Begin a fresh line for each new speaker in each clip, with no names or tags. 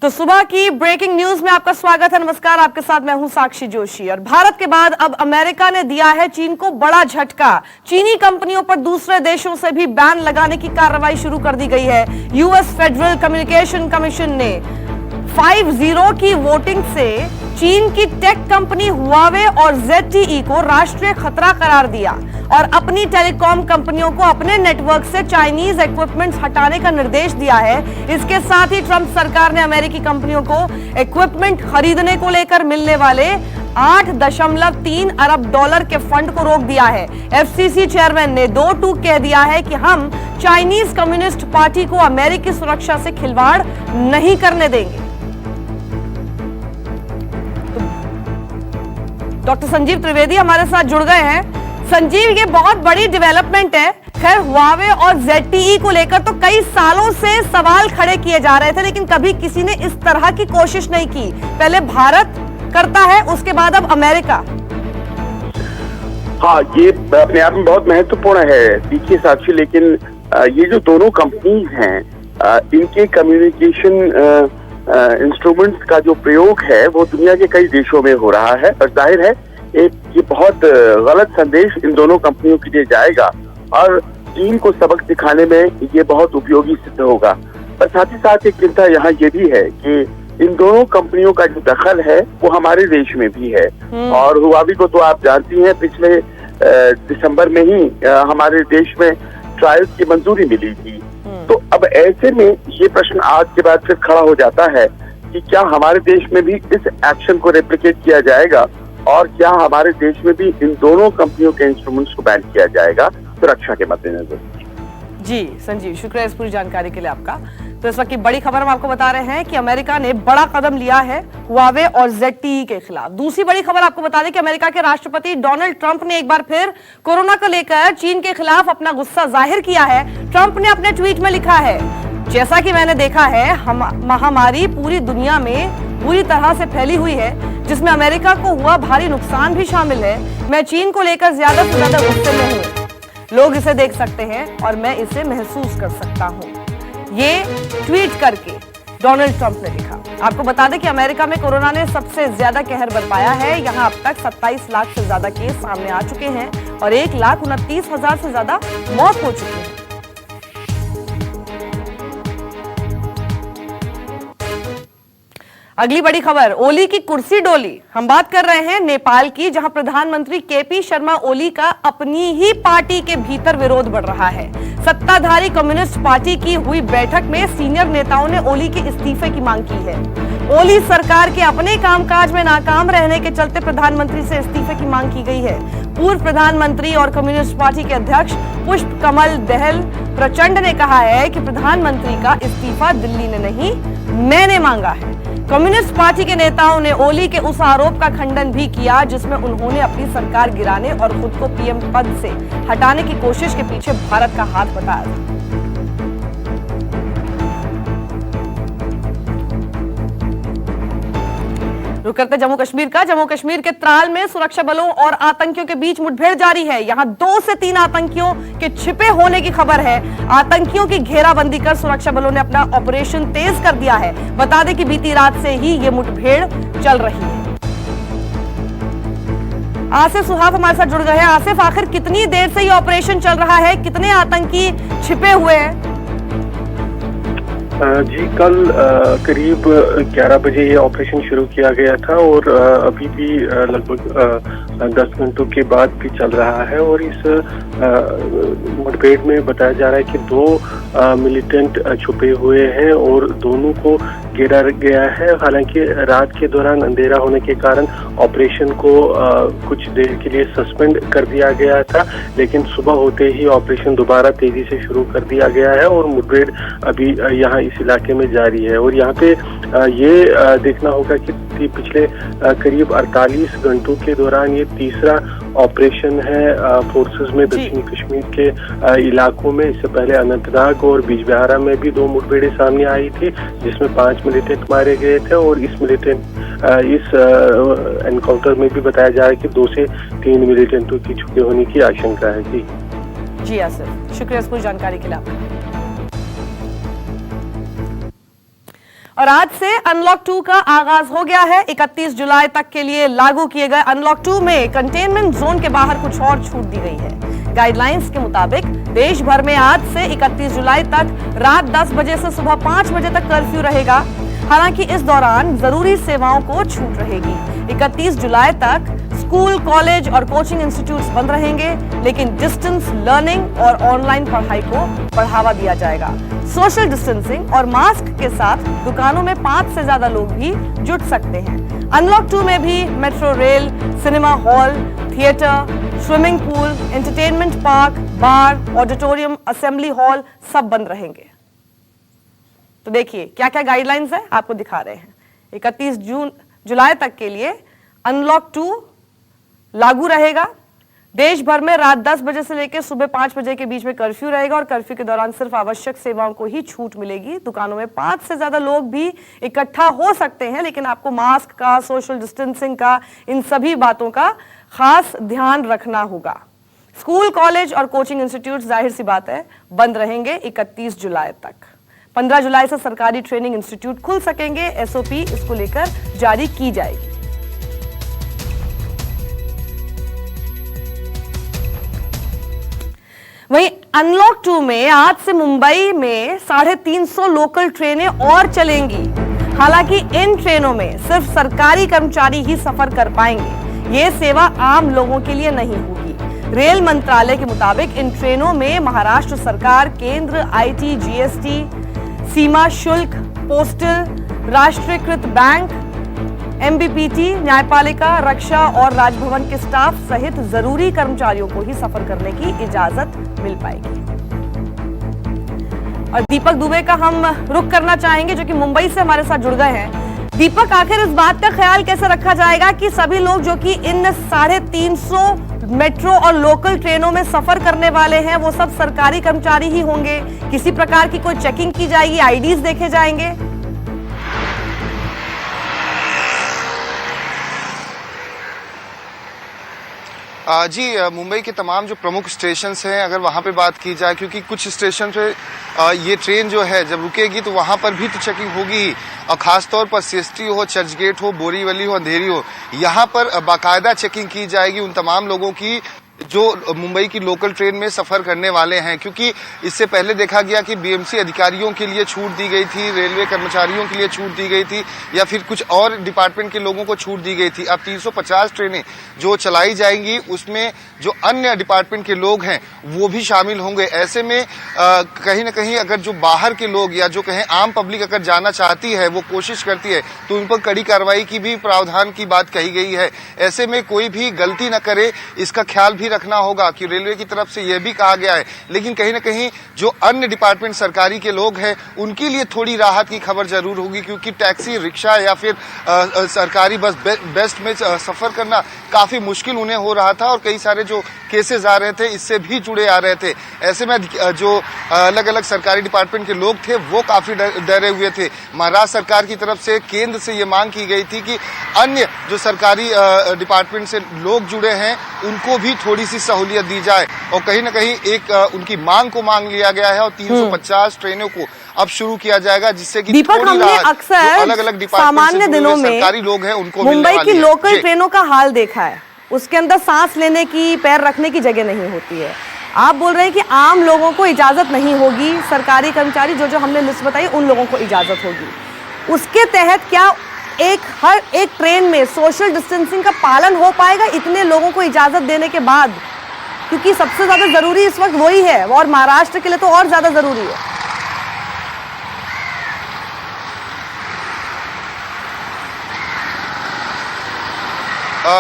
तो सुबह की ब्रेकिंग न्यूज में आपका स्वागत है। नमस्कार, आपके साथ मैं हूं साक्षी जोशी। और भारत के बाद अब अमेरिका ने दिया है चीन को बड़ा झटका। चीनी कंपनियों पर दूसरे देशों से भी बैन लगाने की कार्रवाई शुरू कर दी गई है। यूएस फेडरल कम्युनिकेशन कमीशन ने 5-0 की वोटिंग से चीन की टेक कंपनी हुआवे और ZTE को राष्ट्रीय खतरा करार दिया और अपनी टेलीकॉम कंपनियों को अपने नेटवर्क से चाइनीज इक्विपमेंट्स हटाने का निर्देश दिया है। इसके साथ ही ट्रंप सरकार ने अमेरिकी कंपनियों को इक्विपमेंट खरीदने को लेकर मिलने वाले 8.3 अरब डॉलर के फंड को रोक दिया है। FCC चेयरमैन ने 2 टूक कह दिया है कि हम चाइनीज कम्युनिस्ट पार्टी को अमेरिकी सुरक्षा से खिलवाड़ नहीं करने देंगे। डॉक्टर संजीव त्रिवेदी हमारे साथ जुड़ गए हैं। संजीव, ये बहुत बड़ी डेवलपमेंट है। खैर, हुआवे और ZTE को लेकर तो कई सालों से सवाल खड़े किए जा रहे थे, लेकिन कभी किसी ने इस तरह की कोशिश नहीं की। पहले भारत करता है, उसके बाद अब अमेरिका।
हाँ, ये अपने आप में बहुत महत्वपूर्ण है देखिए साक्षी, लेकिन ये जो दोनों कंपनीज हैं, इनके कम्युनिकेशन इंस्ट्रूमेंट्स का जो प्रयोग है वो दुनिया के कई देशों में हो रहा है और जाहिर है ये बहुत गलत संदेश इन दोनों कंपनियों के लिए जाएगा और चीन को सबक सिखाने में ये बहुत उपयोगी सिद्ध होगा। पर साथ ही साथ एक चिंता यहाँ ये भी है कि इन दोनों कंपनियों का जो दखल है वो हमारे देश में भी है। और हुआवी को तो आप जानती हैं, पिछले दिसंबर में ही हमारे देश में ट्रायल्स की मंजूरी मिली थी। तो अब ऐसे में ये प्रश्न आज के बाद फिर खड़ा हो जाता है कि क्या हमारे देश में भी इस एक्शन को रेप्लिकेट किया जाएगा और क्या हमारे देश में भी इन दोनों कंपनियों के इंस्ट्रूमेंट्स को बैन किया जाएगा सुरक्षा के मद्देनजर।
जी संजीव, शुक्रिया इस पूरी जानकारी के लिए आपका। तो इस वक्त की बड़ी खबर हम आपको बता रहे हैं कि अमेरिका ने बड़ा कदम लिया है हुआवे और ZTE के खिलाफ। दूसरी बड़ी खबर आपको बता दें कि अमेरिका के राष्ट्रपति डोनाल्ड ट्रंप ने एक बार फिर कोरोना को लेकर चीन के खिलाफ अपना गुस्सा जाहिर किया है। ट्रंप ने अपने ट्वीट में लिखा है, जैसा कि मैंने देखा है, महामारी पूरी दुनिया में बुरी तरह से फैली हुई है, जिसमें अमेरिका को हुआ भारी नुकसान भी शामिल है। मैं चीन को लेकर ज्यादा से ज्यादा गुस्से में हूँ। लोग इसे देख सकते हैं और मैं इसे महसूस कर सकता हूँ। ये ट्वीट करके डोनाल्ड ट्रंप ने लिखा। आपको बता दें कि अमेरिका में कोरोना ने सबसे ज्यादा कहर बरपाया है। यहां अब तक 27 लाख से ज्यादा केस सामने आ चुके हैं और 1,29,000 से ज्यादा मौत हो चुकी है। अगली बड़ी खबर, ओली की कुर्सी डोली। हम बात कर रहे हैं नेपाल की, जहां प्रधानमंत्री KP शर्मा ओली का अपनी ही पार्टी के भीतर विरोध बढ़ रहा है। सत्ताधारी कम्युनिस्ट पार्टी की हुई बैठक में सीनियर नेताओं ने ओली के इस्तीफे की मांग की है। ओली सरकार के अपने कामकाज में नाकाम रहने के चलते प्रधानमंत्री से इस्तीफे की मांग की गई है। पूर्व प्रधानमंत्री और कम्युनिस्ट पार्टी के अध्यक्ष पुष्प कमल दहल प्रचंड ने कहा है कि प्रधानमंत्री का इस्तीफा दिल्ली ने नहीं, मैंने मांगा है। कम्युनिस्ट पार्टी के नेताओं ने ओली के उस आरोप का खंडन भी किया जिसमें उन्होंने अपनी सरकार गिराने और खुद को PM पद से हटाने की कोशिश के पीछे भारत का हाथ बताया था। रुक करते जम्मू कश्मीर का। जम्मू कश्मीर के त्राल में सुरक्षा बलों और आतंकियों के बीच मुठभेड़ जारी है। यहां 2 से 3 आतंकियों के छिपे होने की खबर है। आतंकियों की घेराबंदी कर सुरक्षा बलों ने अपना ऑपरेशन तेज कर दिया है। बता दें कि बीती रात से ही ये मुठभेड़ चल रही है। आसिफ सुहाग हमारे साथ जुड़ गए हैं। आसिफ, आखिर कितनी देर से ये ऑपरेशन चल रहा है? कितने आतंकी छिपे हुए हैं?
जी, कल करीब 11 बजे ये ऑपरेशन शुरू किया गया था और अभी भी लगभग 10 घंटों के बाद भी चल रहा है। और इस मुठभेड़ में बताया जा रहा है कि 2 मिलिटेंट छुपे हुए हैं और दोनों को घेरा गया है। हालांकि रात के दौरान अंधेरा होने के कारण ऑपरेशन को कुछ देर के लिए सस्पेंड कर दिया गया था, लेकिन सुबह होते ही ऑपरेशन दोबारा तेजी से शुरू कर दिया गया है और मुठभेड़ अभी यहाँ इस इलाके में जारी है। और यहाँ पे ये देखना होगा कि पिछले करीब 48 घंटों के दौरान ये तीसरा ऑपरेशन है फोर्सेस में दक्षिणी कश्मीर के इलाकों में। इससे पहले अनंतनाग और बिजबिहारा में भी 2 मुठभेड़ें सामने आई थी जिसमें 5 मिलिटेंट मारे गए थे और इस एनकाउंटर में भी बताया जा रहा है कि 2 से 3 मिलिटेंटों की छुपे होने की आशंका है।
जी आसिफ, शुक्रिया इस पूरी जानकारी के लिए। और आज से अनलॉक 2 का आगाज हो गया है। 31 जुलाई तक के लिए लागू किए गए अनलॉक 2 में कंटेनमेंट जोन के बाहर कुछ और छूट दी गई है। गाइडलाइंस के मुताबिक देश भर में आज से 31 जुलाई तक रात 10 बजे से सुबह 5 बजे तक कर्फ्यू रहेगा। हालांकि इस दौरान जरूरी सेवाओं को छूट रहेगी। 31 जुलाई तक स्कूल, कॉलेज और कोचिंग इंस्टीट्यूट्स बंद रहेंगे, लेकिन डिस्टेंस लर्निंग और ऑनलाइन पढ़ाई को बढ़ावा दिया जाएगा। सोशल डिस्टेंसिंग और मास्क के साथ दुकानों में 5 से ज्यादा लोग भी जुट सकते हैं। अनलॉक 2 में भी metro rail, cinema hall, theatre, swimming pool, entertainment park, bar, auditorium, assembly hall सब बंद रहेंगे। तो देखिए क्या क्या गाइडलाइंस है, आपको दिखा रहे हैं। 31 जुलाई तक के लिए अनलॉक 2 लागू रहेगा। देश भर में रात 10 बजे से लेकर सुबह 5 बजे के बीच में कर्फ्यू रहेगा और कर्फ्यू के दौरान सिर्फ आवश्यक सेवाओं को ही छूट मिलेगी। दुकानों में 5 से ज्यादा लोग भी इकट्ठा हो सकते हैं, लेकिन आपको मास्क का, सोशल डिस्टेंसिंग का, इन सभी बातों का खास ध्यान रखना होगा। स्कूल, कॉलेज और कोचिंग इंस्टीट्यूट जाहिर सी बात है बंद रहेंगे 31 जुलाई तक। 15 जुलाई से सरकारी ट्रेनिंग इंस्टीट्यूट खुल सकेंगे। एसओपी इसको लेकर जारी की जाएगी। वहीं अनलॉक 2 में आज से मुंबई में 350 लोकल ट्रेनें और चलेंगी। हालांकि इन ट्रेनों में सिर्फ सरकारी कर्मचारी ही सफर कर पाएंगे। ये सेवा आम लोगों के लिए नहीं होगी। रेल मंत्रालय के मुताबिक इन ट्रेनों में महाराष्ट्र सरकार, केंद्र, आईटी, जीएसटी, सीमा शुल्क, पोस्टल, राष्ट्रीयकृत बैंक, एमबीपीटी, न्यायपालिका, रक्षा और राजभवन के स्टाफ सहित जरूरी कर्मचारियों को ही सफर करने की इजाजत मिल पाएगी। और दीपक दुबे का हम रुख करना चाहेंगे, जो कि मुंबई से हमारे साथ जुड़ गए हैं। दीपक, आखिर इस बात का ख्याल कैसे रखा जाएगा कि सभी लोग जो कि इन 350 मेट्रो और लोकल ट्रेनों में सफर करने वाले हैं वो सब सरकारी कर्मचारी ही होंगे? किसी प्रकार की कोई चेकिंग की जाएगी? आईडीज देखे जाएंगे?
जी, मुंबई के तमाम जो प्रमुख स्टेशन हैं, अगर वहाँ पे बात की जाए, क्योंकि कुछ स्टेशन पे ये ट्रेन जो है जब रुकेगी तो वहाँ पर भी तो चेकिंग होगी। और खासतौर पर सीएसटी हो, चर्चगेट हो, बोरीवली हो, अंधेरी हो, यहाँ पर बाकायदा चेकिंग की जाएगी उन तमाम लोगों की जो मुंबई की लोकल ट्रेन में सफर करने वाले हैं। क्योंकि इससे पहले देखा गया कि बीएमसी अधिकारियों के लिए छूट दी गई थी, रेलवे कर्मचारियों के लिए छूट दी गई थी, या फिर कुछ और डिपार्टमेंट के लोगों को छूट दी गई थी। अब 350 ट्रेनें जो चलाई जाएंगी उसमें जो अन्य डिपार्टमेंट के लोग हैं वो भी शामिल होंगे। ऐसे में कहीं ना कहीं अगर जो बाहर के लोग या जो कहें आम पब्लिक अगर जाना चाहती है, वो कोशिश करती है, तो उन पर कड़ी कार्रवाई की भी प्रावधान की बात कही गई है। ऐसे में कोई भी गलती न करे, इसका ख्याल भी रखना होगा कि रेलवे की तरफ से यह भी कहा गया है। लेकिन कहीं ना कहीं जो अन्य डिपार्टमेंट सरकारी के लोग हैं उनके लिए थोड़ी राहत की खबर जरूर होगी, क्योंकि टैक्सी, रिक्शा या फिर सरकारी बस बेस्ट में सफर करना काफी मुश्किल उन्हें हो रहा था और कई सारे जो केसेस आ रहे थे इससे भी जुड़े आ रहे थे। ऐसे में जो अलग अलग सरकारी डिपार्टमेंट के लोग थे वो काफी डरे हुए थे। महाराष्ट्र सरकार की तरफ से केंद्र से ये मांग की गई थी कि अन्य जो सरकारी डिपार्टमेंट से लोग जुड़े हैं उनको भी थोड़ी सी सहूलियत दी जाए, और कहीं ना कहीं एक उनकी मांग को मांग लिया गया है और 350 ट्रेनों को अब शुरू किया जाएगा, जिससे कि
दीपक, हमने अक्सर
अलग अलग
सामान्य दिनों में
सरकारी लोग हैं उनको
मुंबई की लोकल ट्रेनों का हाल देखा है। उसके अंदर सांस लेने की, पैर रखने की जगह नहीं होती है। आप बोल रहे हैं कि आम लोगों को इजाजत नहीं होगी, सरकारी कर्मचारी जो हमने लिस्ट बताई उन लोगों को इजाजत होगी। उसके तहत क्या हर एक ट्रेन में सोशल डिस्टेंसिंग का पालन हो पाएगा इतने लोगों को इजाजत देने के बाद? क्योंकि सबसे ज्यादा जरूरी इस वक्त वही है, और महाराष्ट्र के लिए तो और ज्यादा जरूरी है।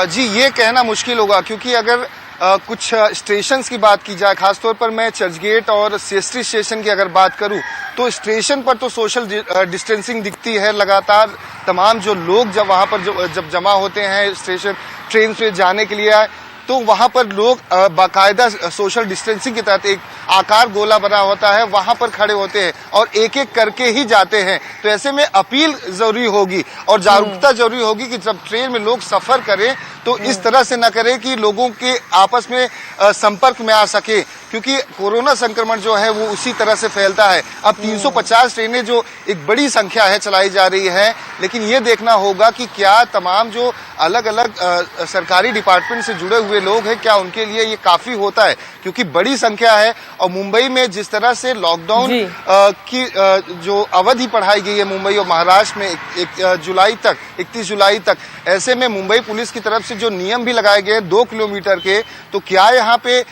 जी, ये कहना मुश्किल होगा, क्योंकि अगर कुछ स्टेशंस की बात की जाए, खासतौर पर मैं चर्चगेट और सीएसटी स्टेशन की अगर बात करूं, तो स्टेशन पर तो सोशल डिस्टेंसिंग दिखती है लगातार। तमाम जो लोग जब वहां पर जब जमा होते हैं स्टेशन ट्रेन से जाने के लिए, तो वहां पर लोग बाकायदा सोशल डिस्टेंसिंग के तहत एक आकार गोला बना होता है, वहां पर खड़े होते हैं और एक एक करके ही जाते हैं। तो ऐसे में अपील जरूरी होगी और जागरूकता जरूरी होगी कि जब ट्रेन में लोग सफर करें तो इस तरह से न करें कि लोगों के आपस में संपर्क में आ सके, क्योंकि कोरोना संक्रमण जो है वो उसी तरह से फैलता है। अब 350 ट्रेनें जो एक बड़ी संख्या है चलाई जा रही है, लेकिन ये देखना होगा कि क्या तमाम जो अलग अलग सरकारी डिपार्टमेंट से जुड़े हुए लोग हैं, क्या उनके लिए ये काफी होता है, क्योंकि बड़ी संख्या है। और मुंबई में जिस तरह से लॉकडाउन की जो अवधि बढ़ाई गई है मुंबई और महाराष्ट्र में 31 जुलाई तक, ऐसे में मुंबई पुलिस की तरफ से जो नियम भी लगाए गए 2 किलोमीटर के, तो क्या यहाँ पे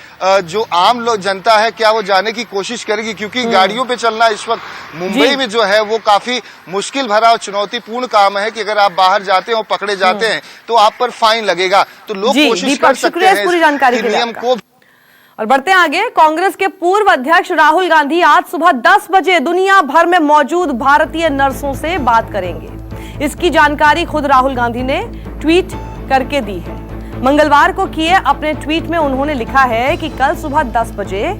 जो आम लोग जनता है क्या वो जाने की कोशिश करेगी, क्योंकि गाड़ियों पे चलना इस वक्त मुंबई में जो है वो काफी मुश्किल भरा और चुनौतीपूर्ण काम है कि अगर आप बाहर जाते हो पकड़े जाते हैं तो आप पर फाइन लगेगा। तो लोग कोशिश कर सकते हैं
पूरी जानकारी के
नियम को।
और बढ़ते हैं आगे। कांग्रेस के पूर्व अध्यक्ष राहुल गांधी आज सुबह 10 बजे दुनिया भर में मौजूद भारतीय नर्सों से बात करेंगे। इसकी जानकारी खुद राहुल गांधी ने ट्वीट करके दी है। मंगलवार को किए अपने ट्वीट में उन्होंने लिखा है कि कल सुबह 10 बजे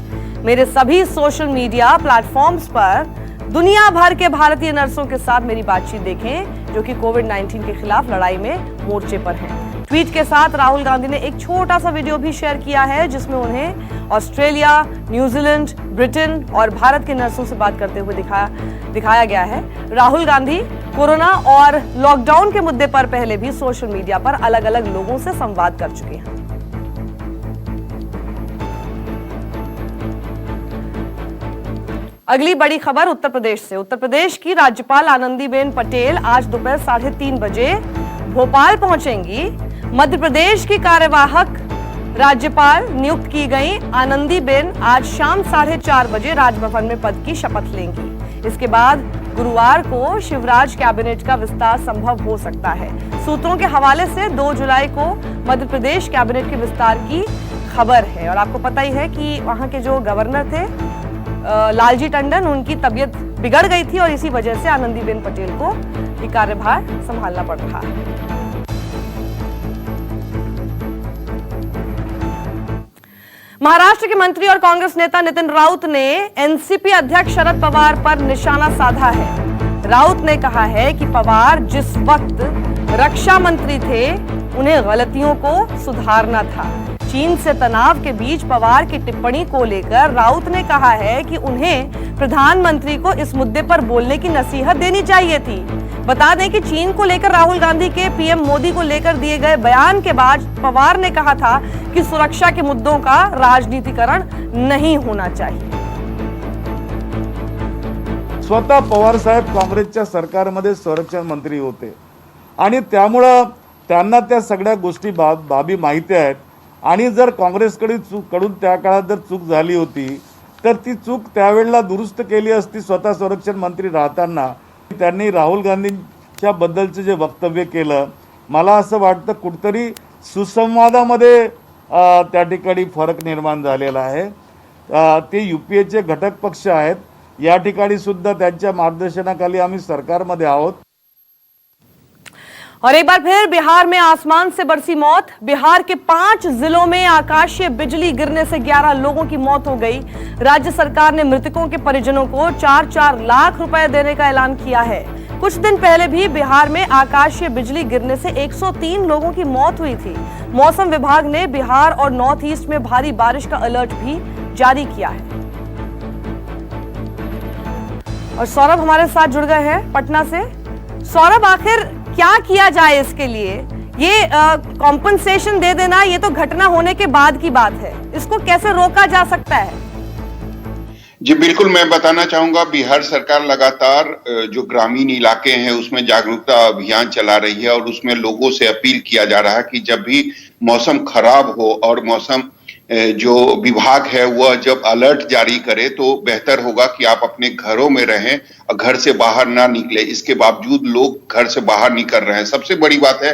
मेरे सभी सोशल मीडिया प्लेटफॉर्म्स पर दुनिया भर के भारतीय नर्सों के साथ मेरी बातचीत देखें, जो कि कोविड-19 के खिलाफ लड़ाई में मोर्चे पर हैं। ट्वीट के साथ राहुल गांधी ने एक छोटा सा वीडियो भी शेयर किया है, जिसमें उन्हें ऑस्ट्रेलिया, न्यूजीलैंड, ब्रिटेन और भारत के नर्सों से बात करते हुए दिखाया गया है। राहुल गांधी कोरोना और लॉकडाउन के मुद्दे पर पहले भी सोशल मीडिया पर अलग अलग लोगों से संवाद कर चुके हैं। अगली बड़ी खबर उत्तर प्रदेश से। उत्तर प्रदेश की राज्यपाल आनंदीबेन पटेल आज दोपहर 3:30 बजे भोपाल पहुंचेंगी। मध्य प्रदेश की कार्यवाहक राज्यपाल नियुक्त की गई आनंदीबेन आज शाम 4:30 बजे राजभवन में पद की शपथ लेंगी। इसके बाद गुरुवार को शिवराज कैबिनेट का विस्तार संभव हो सकता है। सूत्रों के हवाले से 2 जुलाई को मध्य प्रदेश कैबिनेट के विस्तार की खबर है। और आपको पता ही है कि वहां के जो गवर्नर थे लालजी टंडन, उनकी तबीयत बिगड़ गई थी और इसी वजह से आनंदीबेन पटेल को ये कार्यभार संभालना पड़ रहा है। महाराष्ट्र के मंत्री और कांग्रेस नेता नितिन राउत ने एनसीपी अध्यक्ष शरद पवार पर निशाना साधा है। राउत ने कहा है कि पवार जिस वक्त रक्षा मंत्री थे उन्हें गलतियों को सुधारना था। चीन से तनाव के बीच पवार की टिप्पणी को लेकर राउत ने कहा है कि उन्हें प्रधानमंत्री को इस मुद्दे पर बोलने की नसीहत देनी चाहिए थी। बता दें कि चीन को लेकर राहुल गांधी के पीएम मोदी को लेकर दिए गए बयान के बाद पवार ने कहा था कि सुरक्षा के मुद्दों का राजनीतिकरण नहीं होना चाहिए।
स्वतः पवार साहेब काँग्रेसच्या सरकारमध्ये संरक्षण मंत्री होते आणि त्यामुळे त्यांना त्या सगळ्या गोष्टी बाबी माहिती आहेत। आणि जर काँग्रेसकडून त्या काळात जर चूक झाली होती तर ती चूक त्यावेळेला दुरुस्त केली असती। स्वतः संरक्षण मंत्री राहताना त्यांनी राहुल गांधींच्या बद्दलचे जे वक्तव्य केलं, मला असं वाटतं कुठतरी सुसंवादामध्ये त्या ठिकाणी फरक निर्माण झालेला आहे। ते यूपीएचे घटक पक्ष आहेत, या ठिकाणी सुद्धा त्यांच्या मार्गदर्शनाखाली आम्ही सरकारमध्ये आहोत।
और एक बार फिर बिहार में आसमान से बरसी मौत। बिहार के 5 जिलों में आकाशीय बिजली गिरने से 11 लोगों की मौत हो गई। राज्य सरकार ने मृतकों के परिजनों को 4-4 लाख रुपए देने का ऐलान किया है। कुछ दिन पहले भी बिहार में आकाशीय बिजली गिरने से 103 लोगों की मौत हुई थी। मौसम विभाग ने बिहार और नॉर्थ ईस्ट में भारी बारिश का अलर्ट भी जारी किया है। और सौरभ हमारे साथ जुड़ गए हैं पटना से। सौरभ, आखिर क्या किया जाए इसके लिए? ये कॉम्पनसेशन दे देना ये तो घटना होने के बाद की बात है, इसको कैसे रोका जा सकता है?
जी बिल्कुल, मैं बताना चाहूंगा बिहार सरकार लगातार जो ग्रामीण इलाके हैं उसमें जागरूकता अभियान चला रही है और उसमें लोगों से अपील किया जा रहा है कि जब भी मौसम खराब हो और मौसम जो विभाग है वह जब अलर्ट जारी करे तो बेहतर होगा कि आप अपने घरों में रहें और घर से बाहर ना निकले। इसके बावजूद लोग घर से बाहर निकल रहे हैं। सबसे बड़ी बात है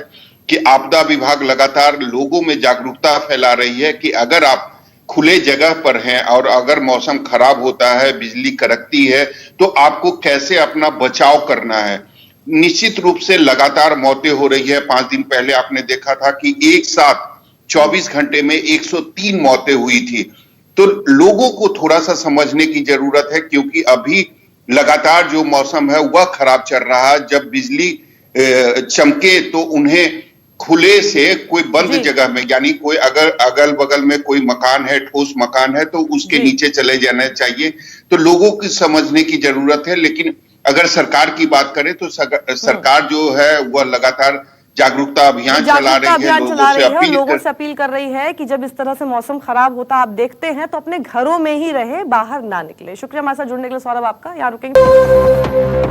कि आपदा विभाग लगातार लोगों में जागरूकता फैला रही है कि अगर आप खुले जगह पर हैं और अगर मौसम खराब होता है, बिजली कड़कती है, तो आपको कैसे अपना बचाव करना है। निश्चित रूप से लगातार मौतें हो रही है। 5 दिन पहले आपने देखा था कि एक साथ 24 घंटे में 103 मौतें हुई थी। तो लोगों को थोड़ा सा समझने की जरूरत है, क्योंकि अभी लगातार जो मौसम है वह खराब चल रहा है। जब बिजली चमके तो उन्हें खुले से कोई बंद
जी।
जगह में, यानी कोई अगर अगल बगल में कोई मकान है, ठोस मकान है, तो उसके
जी।
नीचे चले जाना चाहिए। तो लोगों की समझने की जरूरत है। लेकिन अगर सरकार की बात करें तो सरकार जो है वह लगातार जागरूकता अभियान चला
जागरूकता
रही है,
अभियान
लोगों
चला
से
रही है और
अपील
लोगों से अपील कर रही है कि जब इस तरह से मौसम खराब होता आप देखते हैं तो अपने घरों में ही रहे, बाहर ना निकले। शुक्रिया हमारे साथ जुड़ने के लिए सौरभ आपका। यहाँ रुकेंगे।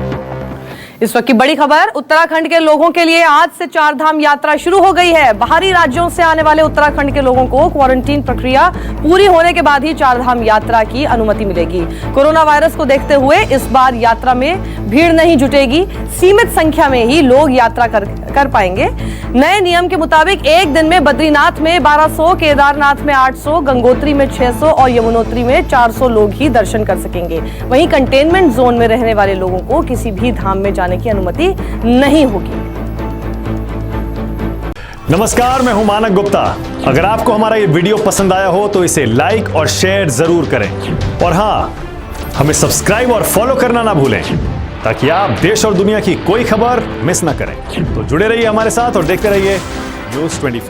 इस वक्त की बड़ी खबर, उत्तराखंड के लोगों के लिए आज से 4 धाम यात्रा शुरू हो गई है। बाहरी राज्यों से आने वाले उत्तराखंड के लोगों को क्वारंटीन प्रक्रिया पूरी होने के बाद ही 4 धाम यात्रा की अनुमति मिलेगी। कोरोना वायरस को देखते हुए इस बार यात्रा में भीड़ नहीं जुटेगी, सीमित संख्या में ही लोग यात्रा कर पाएंगे। नए नियम के मुताबिक एक दिन में बद्रीनाथ में 1200, केदारनाथ में 800, गंगोत्री में 600 और यमुनोत्री में 400 लोग ही दर्शन कर सकेंगे। वहीं कंटेनमेंट जोन में रहने वाले लोगों को किसी भी धाम में जाने की अनुमति नहीं होगी।
नमस्कार, मैं हूं मानक गुप्ता। अगर आपको हमारा ये वीडियो पसंद आया हो तो इसे लाइक और शेयर जरूर करें और हां, हमें सब्सक्राइब और फॉलो करना ना भूलें ताकि आप देश और दुनिया की कोई खबर मिस ना करें। तो जुड़े रहिए हमारे साथ और देखते रहिए न्यूज़ 24।